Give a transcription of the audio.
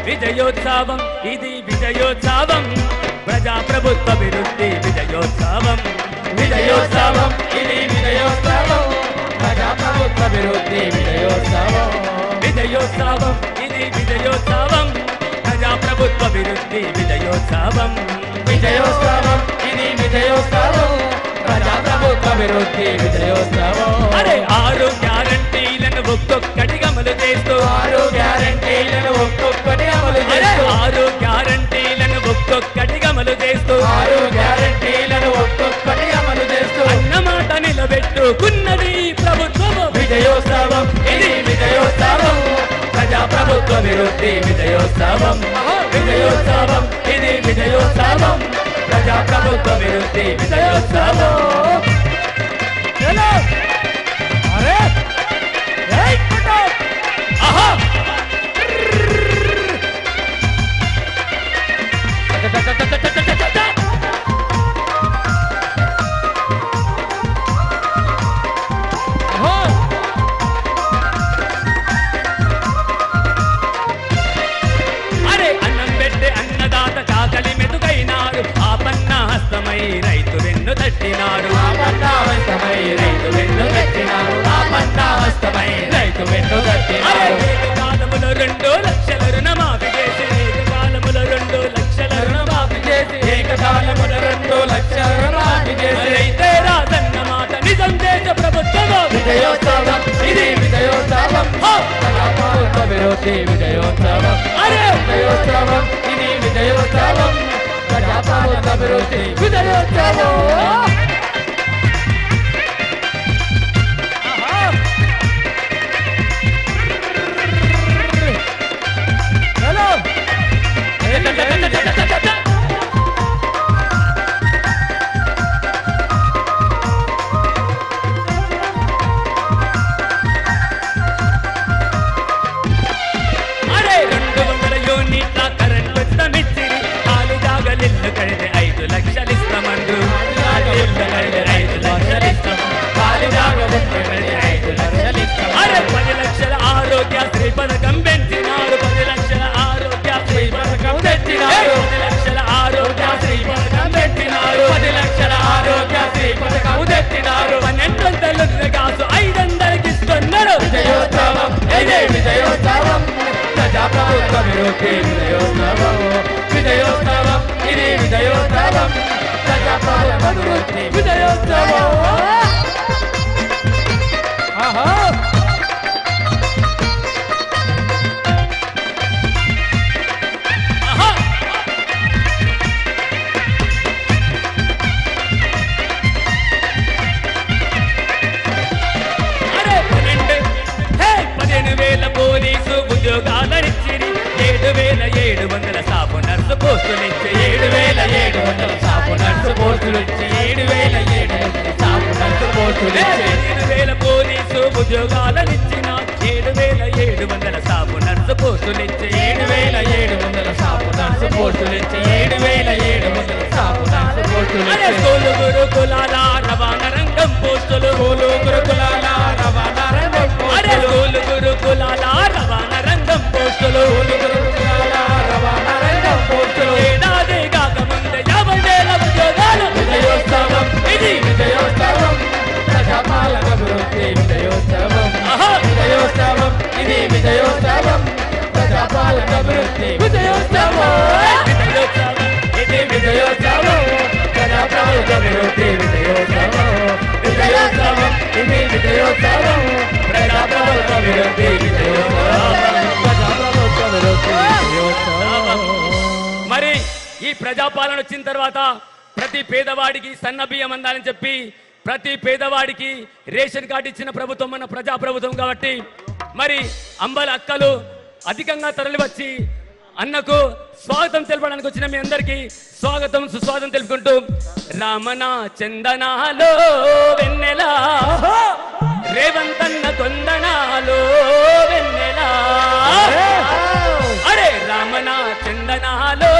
విజయోత్సవం ఇది విజయోత్సవం ప్రజాప్రభుత్వ విరుద్ధి విజయోత్సవం విజయోత్సవం ఇది విజయోత్సవం ప్రజాప్రభుత్వ విరుద్ధి విజయోత్సవం విజయోత్సవం ఇది విజయోత్సవం ప్రజాప్రభుత్వ విరుద్ధి విజయోత్సవం విజయోత్సవం ఇది విజయోత్సవం ప్రజాప్రభుత్వ విరుద్ధి విజయోత్సవం అరే 6 గ్యారంటీలను ఒక్కొక్కటిగా అమలు చేస్తూ 6 గ్యారంటీలను ఒక్కొక్కటి అమలు చేస్తూ 6 గ్యారంటీలను ఒక్కొక్కటిగా అమలు చేస్తూ 6 గ్యారంటీలను ఒక్కొక్కటి అమలు చేస్తూ అన్నమాట నిలబెట్టుకున్నది ప్రభుత్వం విజయోత్సవం ఇది విజయోత్సవం ప్రజాప్రభుత్వ విరుద్ధి విజయోత్సవం విజయోత్సవం ఇది విజయోత్సవం ప్రజాప్రభుత్వ విరుద్ధి విజయోత్సవం అరే ఆహా అరే అన్నం పెట్టే అన్నదాత కాకలి మెతుకైనాడు ఆపన్న హస్తమై రైతు వెన్ను తట్టినాడు ఆపన్నాహస్తమై రైతు వెన్ను తట్టినాడు ఆపన్నాహస్తమై రైతు వెన్ను తట్టినాడు ఏకకాలములో 2 లక్షల రుణమాఫీ చేసి ఏకకాలములో 2 లక్షల రుణమాఫీ చేసి ఏకకాలమున 2 లక్షల రుణమాఫీ చేసి రైతే రాదన్న మాట నిజం చేసే ప్రభుత్వము విజయోత్సవం ఇది విజయోత్సవం ప్రజాప్రభుత్వ విరోధి విజయోత్సవం అరే విజయోత్సవం ఇది విజయోత్సవం ప్రజాప్రభుత్వ విరోధి విజయోత్సవం అరే 200 యూనిట్ల కరెంట్ ఉచితమిచ్చిరి ఆలు జాగలిల్లు కడితే 5 లక్షలు ఇస్తామండ్రు అరే 10 లక్షల ఆరోగ్యశ్రీ పథకం పెంచినారు 10 లక్షల ఆరోగ్యశ్రీ పథకం తెచ్చినారు 10 లక్షల ఆరోగ్యశ్రీ పథకం పెట్టినారు 10 లక్షల ఆరోగ్యశ్రీ పథకం తెచ్చినారు 1200 కాసు 500కి ఇస్తున్నారు విజయోత్సవం ఇదే విజయోత్సవం ప్రజాప్రభుత్వ విరోధి విజయోత్సవం విజయోత్సవం ఇది విజయోత్సవం ప్రజాప్రభుత్వ విరోధి విజయోత్సవం ఆహా ఆహా అరే 15,000 పోలీసు ఉద్యోగాలనిచ్చిరి 7,700 సాపు నర్సు పోస్టులిచ్చి 7,700 సాపు నర్సు పోస్టులు ఇచ్చి 7,700 సాపు నర్సు పోస్టులు ఇచ్చి 15,000 పోలీసు ఉద్యోగాలనిచ్చిన 7,700 సాపు నర్సు పోస్టులిచ్చి 7,700 సాపు నర్సు పోస్టులు ఇచ్చి 7,700 సాపు నర్సు పోస్టులు అరే ఇచ్చి స్కూలు గురుకులాల రవాణా రంగం పోస్టులు స్కూలు గురుకులాల రవాణా రంగం అరే పోస్టులు స్కూలు గురుకులాల రవాణా రంగం పోస్టులు స్కూలు గురుకులాల రవాణా రంగం పోస్టులు ఏడాది కాకముందే 50,000 ఉద్యోగాలు విజయోత్సవం ఇది విజయోత్సవం ప్రజాపాలన విరోధి విజయోత్సవం ఆహా విజయోత్సవం ఇది విజయోత్సవం ప్రజాపాలన విరోధి విజయోత్సవం విజయోత్సవం ఇది విజయోత్సవం ప్రజాప్రభుత్వ విరోధి విజయోత్సవం విజయోత్సవం ఇది విజయోత్సవం ప్రజాప్రభుత్వ విరోధి విజయోత్సవం ప్రజాప్రభుత్వ విరోధి విజయోత్సవం మరి ఈ ప్రజాపాలన వచ్చిన తర్వాత ప్రతి పేదవాడికి సన్న బియ్యం అందాలని చెప్పి ప్రతి పేదవాడికి రేషన్ కార్డు ఇచ్చిన ప్రభుత్వం మన ప్రజాప్రభుత్వం కాబట్టి మరి అంబల అక్కలు అధికంగా తరలి వచ్చి అన్నకు స్వాగతం తెలపడానికి వచ్చిన మీ అందరికీ స్వాగతం సుస్వాగతం తెలుపుకుంటూ రామన చందనాలో వెన్నెలా రేవంతన్న కొందనాలో వెన్నెలా అరే రామన చందనాలో